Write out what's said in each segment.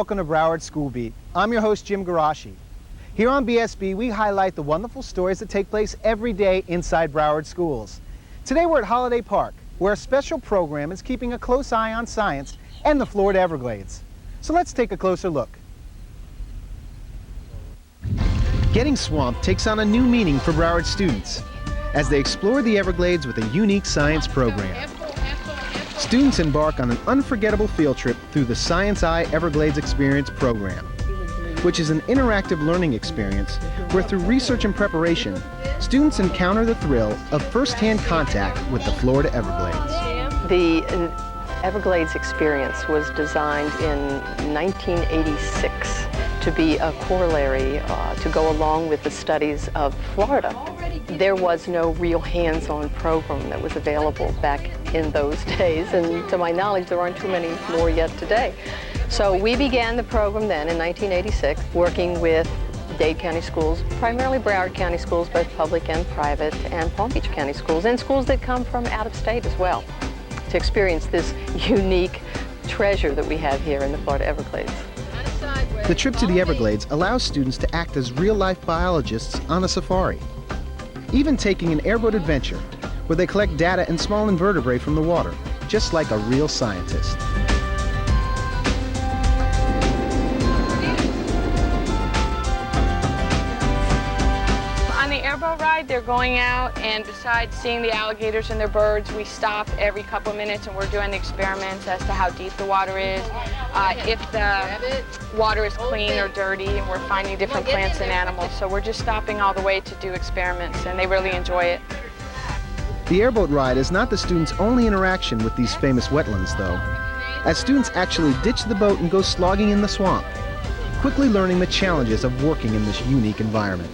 welcome to Broward School Beat. I'm your host, Jim Garashi. Here on BSB, we highlight the wonderful stories that take place every day inside Broward schools. Today we're at Holiday Park, where a special program is keeping a close eye on science and the Florida Everglades. So let's take a closer look. Getting swamped takes on a new meaning for Broward students as they explore the Everglades with a unique science program. Students embark on an unforgettable field trip through the Science Eye Everglades Experience program, which is an interactive learning experience where through research and preparation, students encounter the thrill of first-hand contact with the Florida Everglades. The Everglades experience was designed in 1986 to be a corollary to go along with the studies of Florida. There was no real hands-on program that was available back in those days, and to my knowledge there aren't too many more yet today. So we began the program then in 1986, working with Dade County schools, primarily Broward County schools, both public and private, and Palm Beach County schools, and schools that come from out of state as well, to experience this unique treasure that we have here in the Florida Everglades. The trip to the Everglades allows students to act as real-life biologists on a safari, even taking an airboat adventure where they collect data and small invertebrate from the water, just like a real scientist. On the airboat ride, they're going out, and besides seeing the alligators and their birds, we stop every couple of minutes and we're doing experiments as to how deep the water is, if the water is clean or dirty, and we're finding different plants and animals. So we're just stopping all the way to do experiments, and they really enjoy it. The airboat ride is not the students' only interaction with these famous wetlands, though, as students actually ditch the boat and go slogging in the swamp, quickly learning the challenges of working in this unique environment.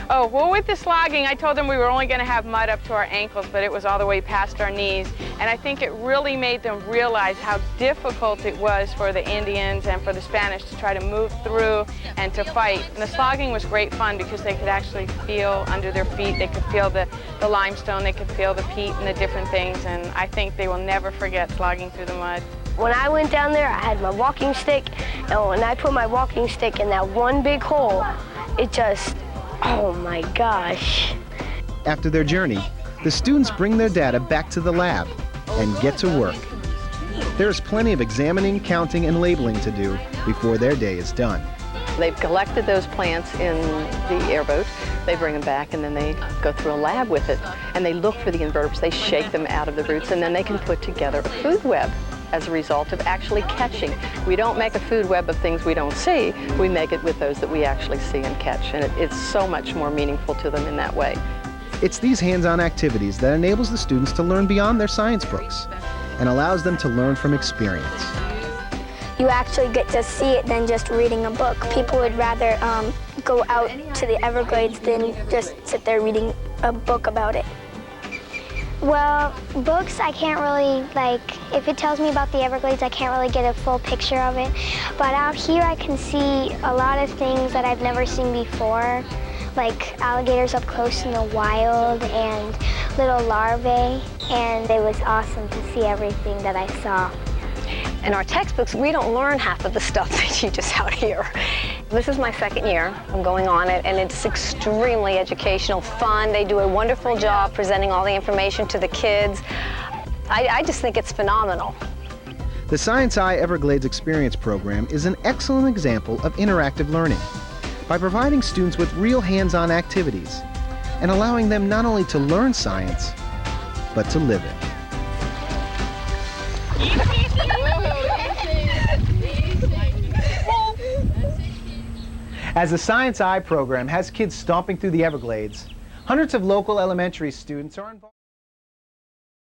Oh, well, with the slogging, I told them we were only going to have mud up to our ankles, but it was all the way past our knees. And I think it really made them realize how difficult it was for the Indians and for the Spanish to try to move through and to fight. And the slogging was great fun because they could actually feel under their feet. They could feel the limestone, they could feel the peat and the different things. And I think they will never forget slogging through the mud. When I went down there, I had my walking stick, and when I put my walking stick in that one big hole, it just, oh my gosh. After their journey, the students bring their data back to the lab and get to work. There is plenty of examining, counting, and labeling to do before their day is done. They've collected those plants in the airboat, they bring them back, and then they go through a lab with it, and they look for the invertebrates, they shake them out of the roots, and then they can put together a food web as a result of actually catching. We don't make a food web of things we don't see, we make it with those that we actually see and catch, and it's so much more meaningful to them in that way. It's these hands-on activities that enables the students to learn beyond their science books and allows them to learn from experience. You actually get to see it than just reading a book. People would rather go out to the Everglades than just sit there reading a book about it. Well, books I can't really, if it tells me about the Everglades, I can't really get a full picture of it. But out here I can see a lot of things that I've never seen before, like alligators up close in the wild and little larvae, and it was awesome to see everything that I saw. In our textbooks, we don't learn half of the stuff they teach us out here. This is my second year. I'm going on it, and it's extremely educational, fun. They do a wonderful job presenting all the information to the kids. I just think it's phenomenal. The Science Eye Everglades Experience program is an excellent example of interactive learning by providing students with real hands-on activities and allowing them not only to learn science, but to live it. As the Science Eye program has kids stomping through the Everglades, hundreds of local elementary students are involved.